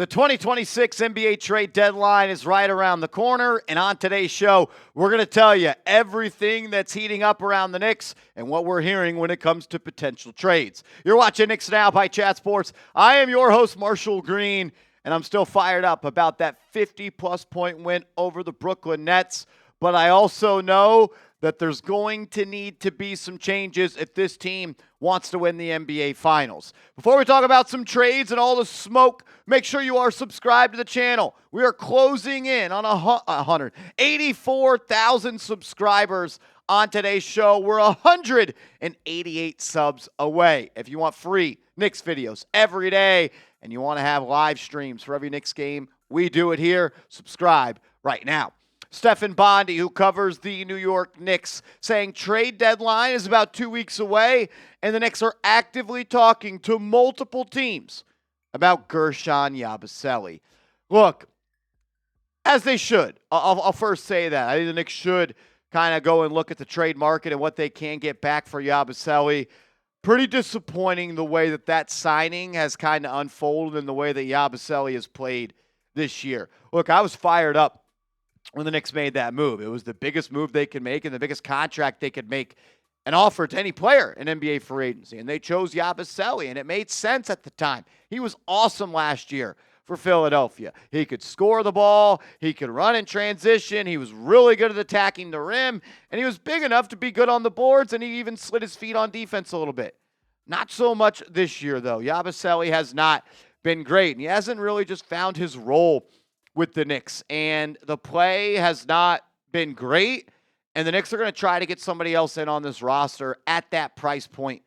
The 2026 NBA trade deadline is right around the corner, and on today's show, we're going to tell you everything that's heating up around the Knicks and what we're hearing when it comes to potential trades. You're watching Knicks Now by Chat Sports. I am your host, Marshall Green, and I'm still fired up about that 50-plus point win over the Brooklyn Nets, but I also know that there's going to need to be some changes if this team wants to win the NBA Finals. Before we talk about some trades and all the smoke, make sure you are subscribed to the channel. We are closing in on 184,000 subscribers on today's show. We're 188 subs away. If you want free Knicks videos every day and you want to have live streams for every Knicks game, we do it here. Subscribe right now. Stephen Bondi, who covers the New York Knicks, saying trade deadline is about 2 weeks away, and the Knicks are actively talking to multiple teams about Guerschon Yabusele. Look, as they should. I'll first say that. I think the Knicks should kind of go and look at the trade market and what they can get back for Yabusele. Pretty disappointing the way that signing has kind of unfolded and the way that Yabusele has played this year. Look, I was fired up when the Knicks made that move. It was the biggest move they could make and the biggest contract they could make an offer to any player in NBA free agency. And they chose Yabusele, and it made sense at the time. He was awesome last year for Philadelphia. He could score the ball. He could run in transition. He was really good at attacking the rim, and he was big enough to be good on the boards, and he even slid his feet on defense a little bit. Not so much this year, though. Yabusele has not been great, and he hasn't really just found his role with the Knicks, and the play has not been great, and the Knicks are going to try to get somebody else in on this roster at that price point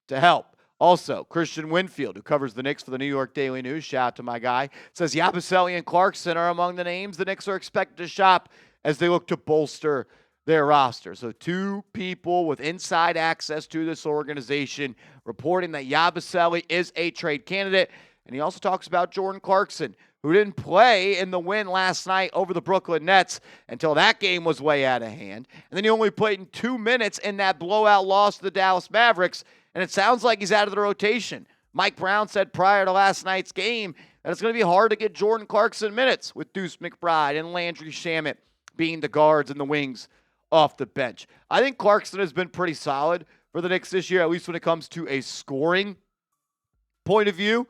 to help. Also, Christian Winfield, who covers the Knicks for the New York Daily News, shout out to my guy, says Yabusele and Clarkson are among the names the Knicks are expected to shop as they look to bolster their roster. So two people with inside access to this organization reporting that Yabusele is a trade candidate, and he also talks about Jordan Clarkson, who didn't play in the win last night over the Brooklyn Nets until that game was way out of hand. And then he only played in 2 minutes in that blowout loss to the Dallas Mavericks, and it sounds like he's out of the rotation. Mike Brown said prior to last night's game that it's going to be hard to get Jordan Clarkson minutes with Deuce McBride and Landry Shamet being the guards and the wings off the bench. I think Clarkson has been pretty solid for the Knicks this year, at least when it comes to a scoring point of view.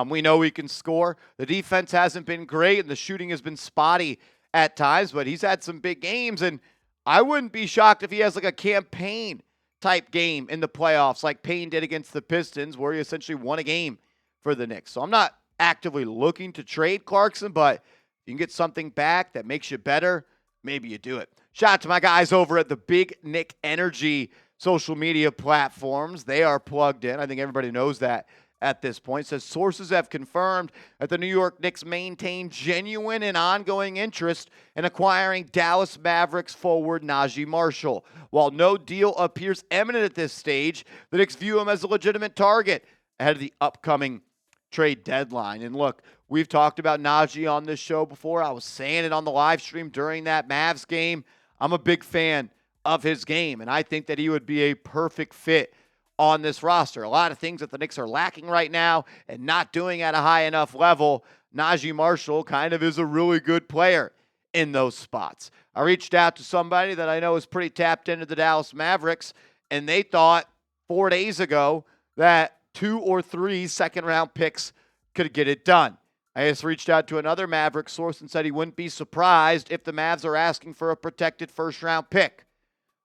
We know he can score. The defense hasn't been great, and the shooting has been spotty at times, but he's had some big games, and I wouldn't be shocked if he has like a campaign-type game in the playoffs like Payne did against the Pistons, where he essentially won a game for the Knicks. So I'm not actively looking to trade Clarkson, but if you can get something back that makes you better, maybe you do it. Shout out to my guys over at the Big Nick Energy social media platforms. They are plugged in. I think everybody knows that at this point. It says sources have confirmed that the New York Knicks maintain genuine and ongoing interest in acquiring Dallas Mavericks forward Naji Marshall. While no deal appears imminent at this stage, the Knicks view him as a legitimate target ahead of the upcoming trade deadline. And look, we've talked about Naji on this show before. I was saying it on the live stream during that Mavs game. I'm a big fan of his game, and I think that he would be a perfect fit on this roster. A lot of things that the Knicks are lacking right now and not doing at a high enough level. Naji Marshall kind of is a really good player in those spots. I reached out to somebody that I know is pretty tapped into the Dallas Mavericks, and they thought 4 days ago that 2 or 3 second-round picks could get it done. I just reached out to another Maverick source and said he wouldn't be surprised if the Mavs are asking for a protected first-round pick.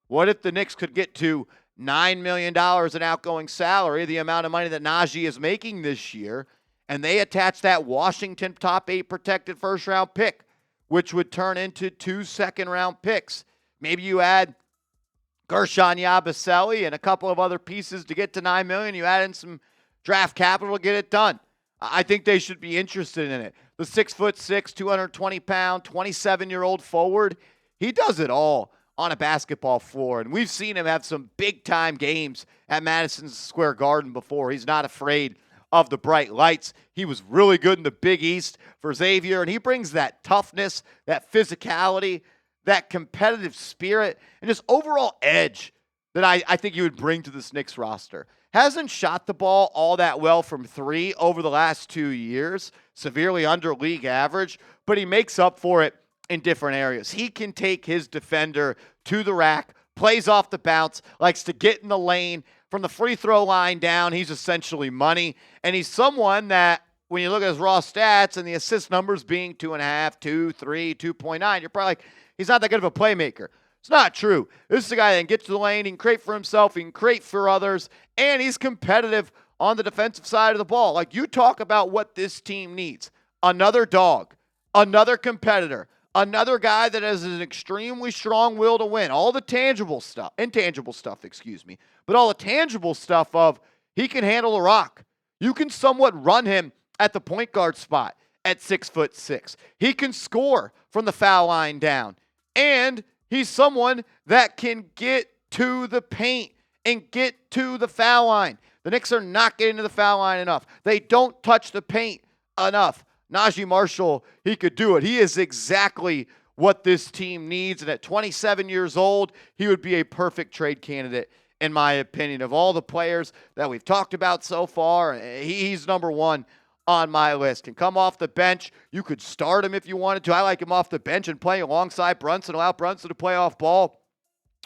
What if the Knicks could get to $9 million in outgoing salary, the amount of money that Naji is making this year, and they attach that Washington top 8 protected first-round pick, which would turn into 2 second-round picks. Maybe you add Guerschon Yabusele and a couple of other pieces to get to $9 million. You add in some draft capital to get it done. I think they should be interested in it. The 6'6", 220-pound, 27-year-old forward, he does it all on a basketball floor. And we've seen him have some big-time games at Madison Square Garden before. He's not afraid of the bright lights. He was really good in the Big East for Xavier, and he brings that toughness, that physicality, that competitive spirit, and just overall edge that I think you would bring to this Knicks roster. Hasn't shot the ball all that well from three over the last 2 years, severely under league average, but he makes up for it in different areas. He can take his defender to the rack, plays off the bounce, likes to get in the lane. From the free throw line down, he's essentially money. And he's someone that, when you look at his raw stats and the assist numbers being 2.5, 2, 3, 2.9, you're probably like, he's not that good of a playmaker. It's not true. This is a guy that can get to the lane, he can create for himself, he can create for others, and he's competitive on the defensive side of the ball. Like, you talk about what this team needs. Another dog, another competitor, another guy that has an extremely strong will to win. All the intangible stuff, but all the tangible stuff of he can handle a rock. You can somewhat run him at the point guard spot at 6'6". He can score from the foul line down. And he's someone that can get to the paint and get to the foul line. The Knicks are not getting to the foul line enough. They don't touch the paint enough. Naji Marshall, he could do it. He is exactly what this team needs. And at 27 years old, he would be a perfect trade candidate, in my opinion. Of all the players that we've talked about so far, he's number one on my list. Can come off the bench. You could start him if you wanted to. I like him off the bench and playing alongside Brunson, allow Brunson to play off ball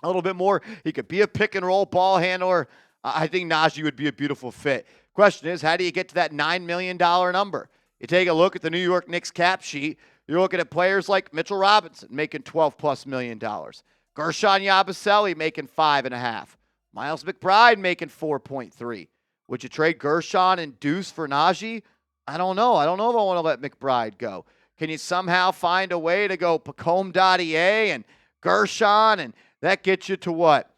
a little bit more. He could be a pick and roll ball handler. I think Naji would be a beautiful fit. Question is, how do you get to that $9 million number? You take a look at the New York Knicks cap sheet. You're looking at players like Mitchell Robinson making $12+ million. Guerschon Yabusele making $5.5. Miles McBride making $4.3. Would you trade Guerschon and Deuce for Naji? I don't know. I don't know if I want to let McBride go. Can you somehow find a way to go Pacome Dadiet and Guerschon, and that gets you to what?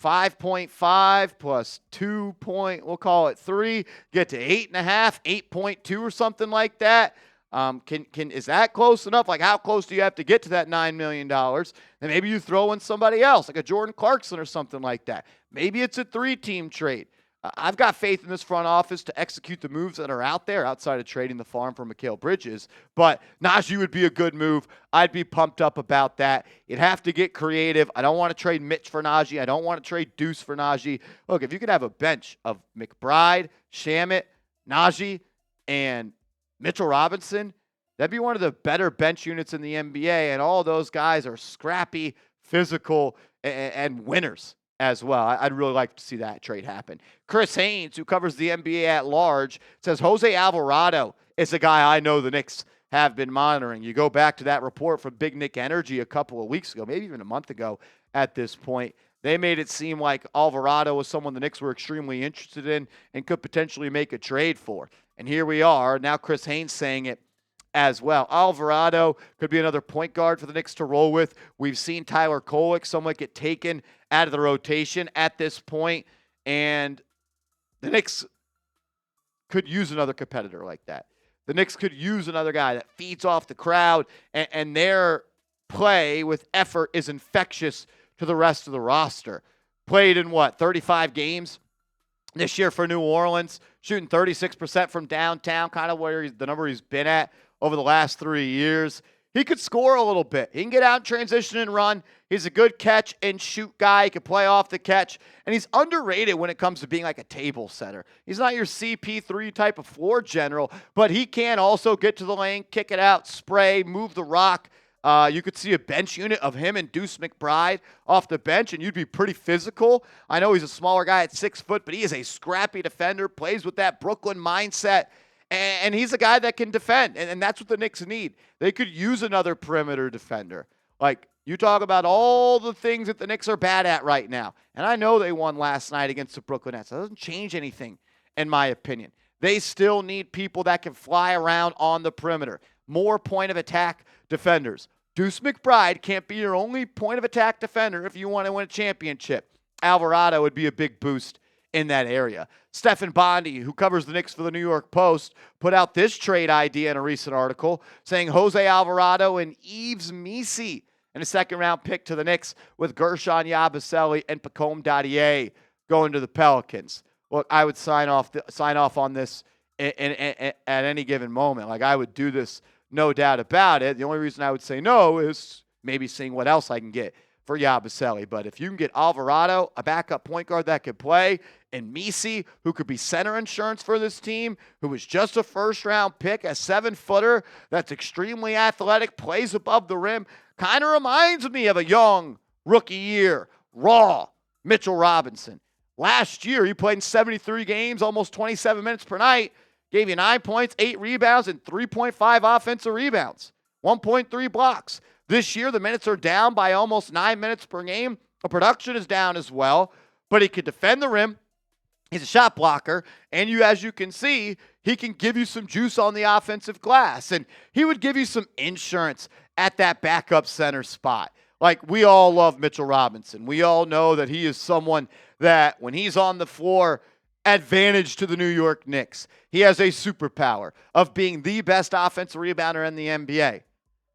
5.5 plus 2 we'll call it 3, get to 8.5, 8.2 or something like that. Is that close enough? Like, how close do you have to get to that $9 million? Then maybe you throw in somebody else, like a Jordan Clarkson or something like that. Maybe it's a 3-team trade. I've got faith in this front office to execute the moves that are out there outside of trading the farm for Mikal Bridges. But Naji would be a good move. I'd be pumped up about that. You'd have to get creative. I don't want to trade Mitch for Naji. I don't want to trade Deuce for Naji. Look, if you could have a bench of McBride, Shamet, Naji, and Mitchell Robinson, that'd be one of the better bench units in the NBA. And all those guys are scrappy, physical, and winners as well. I'd really like to see that trade happen. Chris Haynes, who covers the NBA at large, says Jose Alvarado is a guy I know the Knicks have been monitoring. You go back to that report from Big Nick Energy a couple of weeks ago, maybe even a month ago at this point. They made it seem like Alvarado was someone the Knicks were extremely interested in and could potentially make a trade for. And here we are. Now Chris Haynes saying it as well. Alvarado could be another point guard for the Knicks to roll with. We've seen Tyler Kolek somewhat get taken out of the rotation at this point, and the Knicks could use another competitor like that. The Knicks could use another guy that feeds off the crowd, and their play with effort is infectious to the rest of the roster. Played in 35 games this year for New Orleans, shooting 36% from downtown, kind of where the number he's been at over the last 3 years. He could score a little bit. He can get out in transition and run. He's a good catch and shoot guy. He can play off the catch. And he's underrated when it comes to being like a table setter. He's not your CP3 type of floor general, but he can also get to the lane, kick it out, spray, move the rock. You could see a bench unit of him and Deuce McBride off the bench, and you'd be pretty physical. I know he's a smaller guy at 6 foot, but he is a scrappy defender, plays with that Brooklyn mindset. And he's a guy that can defend, and that's what the Knicks need. They could use another perimeter defender. Like, you talk about all the things that the Knicks are bad at right now. And I know they won last night against the Brooklyn Nets. That doesn't change anything, in my opinion. They still need people that can fly around on the perimeter. More point-of-attack defenders. Deuce McBride can't be your only point-of-attack defender if you want to win a championship. Alvarado would be a big boost in that area. Stephen Bondi, who covers the Knicks for the New York Post, put out this trade idea in a recent article saying Jose Alvarado and Yves Missi and a second-round pick to the Knicks with Guerschon Yabusele and Pacome Dadiet going to the Pelicans. Look, I would sign off on this at any given moment. Like, I would do this, no doubt about it. The only reason I would say no is maybe seeing what else I can get for Yabusele. But if you can get Alvarado, a backup point guard that could play, and Missi, who could be center insurance for this team, who was just a first-round pick, a 7-footer that's extremely athletic, plays above the rim, kind of reminds me of a young rookie year, raw Mitchell Robinson. Last year, he played in 73 games, almost 27 minutes per night, gave you 9 points, 8 rebounds, and 3.5 offensive rebounds, 1.3 blocks. This year, the minutes are down by almost 9 minutes per game. The production is down as well, but he can defend the rim. He's a shot blocker, and as you can see, he can give you some juice on the offensive glass, and he would give you some insurance at that backup center spot. Like, we all love Mitchell Robinson. We all know that he is someone that, when he's on the floor, advantage to the New York Knicks. He has a superpower of being the best offensive rebounder in the NBA.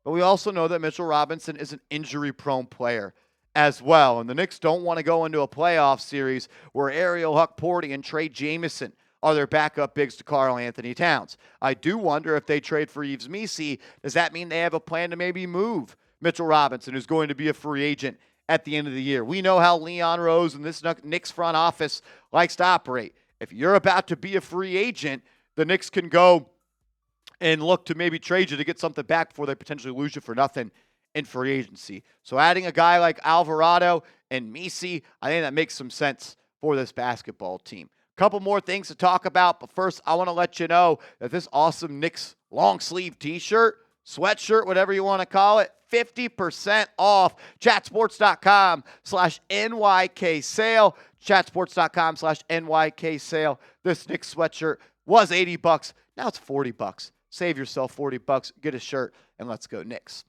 But we also know that Mitchell Robinson is an injury-prone player as well. And the Knicks don't want to go into a playoff series where Ariel Huck-Porty and Trey Jamison are their backup bigs to Karl Anthony Towns. I do wonder if they trade for Yves Missi, does that mean they have a plan to maybe move Mitchell Robinson, who's going to be a free agent at the end of the year? We know how Leon Rose and this Knicks front office likes to operate. If you're about to be a free agent, the Knicks can go and look to maybe trade you to get something back before they potentially lose you for nothing in free agency. So adding a guy like Alvarado and Missi, I think that makes some sense for this basketball team. Couple more things to talk about, but first I want to let you know that this awesome Knicks long sleeve t-shirt, sweatshirt, whatever you want to call it, 50% off. Chatsports.com/NYK sale. Chatsports.com/NYK sale. This Knicks sweatshirt was $80. Now it's $40. Save yourself $40, get a shirt, and let's go Knicks.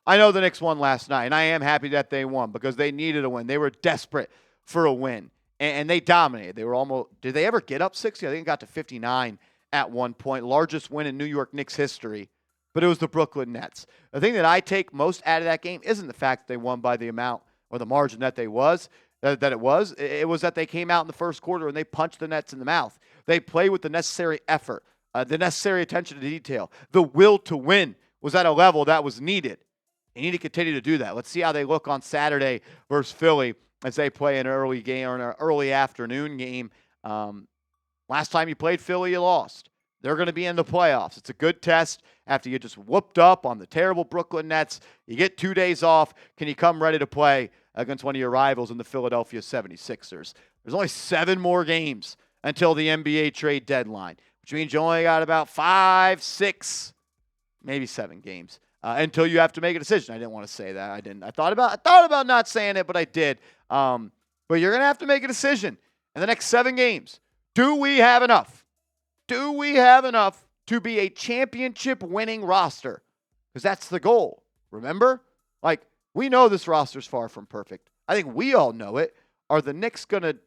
I know the Knicks won last night, and I am happy that they won because they needed a win. They were desperate for a win, and they dominated. They were almost – did they ever get up 60? I think it got to 59 at one point. Largest win in New York Knicks history, but it was the Brooklyn Nets. The thing that I take most out of that game isn't the fact that they won by the amount or the margin that it was. It was that they came out in the first quarter and they punched the Nets in the mouth. They played with the necessary effort, the necessary attention to detail. The will to win was at a level that was needed. They need to continue to do that. Let's see how they look on Saturday versus Philly as they play an early game or an early afternoon game. Last time you played Philly, you lost. They're going to be in the playoffs. It's a good test after you just whooped up on the terrible Brooklyn Nets. You get 2 days off. Can you come ready to play against one of your rivals in the Philadelphia 76ers? There's only 7 more games until the NBA trade deadline, which means you only got about 5, 6, maybe 7 games until you have to make a decision. I didn't want to say that. I didn't. I thought about not saying it, but I did. But you're going to have to make a decision in the next 7 games. Do we have enough? Do we have enough to be a championship-winning roster? Because that's the goal. Remember? Like, we know this roster's far from perfect. I think we all know it. Are the Knicks going to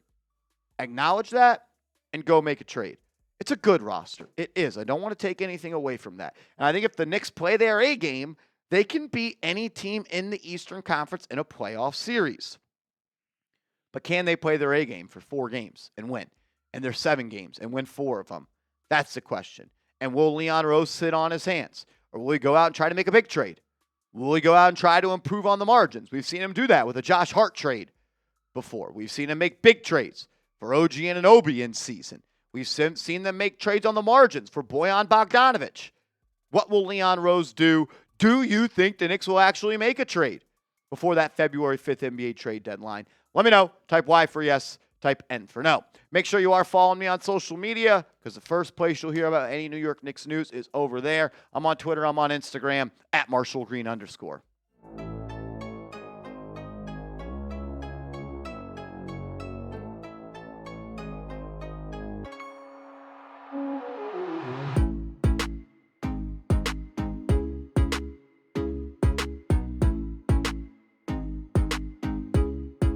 acknowledge that and go make a trade? It's a good roster. It is. I don't want to take anything away from that. And I think if the Knicks play their A game, they can beat any team in the Eastern Conference in a playoff series. But can they play their A game for 4 games and win? And there's 7 games and win 4 of them? That's the question. And will Leon Rose sit on his hands? Or will he go out and try to make a big trade? Will he go out and try to improve on the margins? We've seen him do that with a Josh Hart trade before. We've seen him make big trades for OG Anunoby in season. We've seen them make trades on the margins for Bojan Bogdanovic. What will Leon Rose do? Do you think the Knicks will actually make a trade before that February 5th NBA trade deadline? Let me know. Type Y for yes. Type N for no. Make sure you are following me on social media because the first place you'll hear about any New York Knicks news is over there. I'm on Twitter. I'm on Instagram @MarshallGreen_.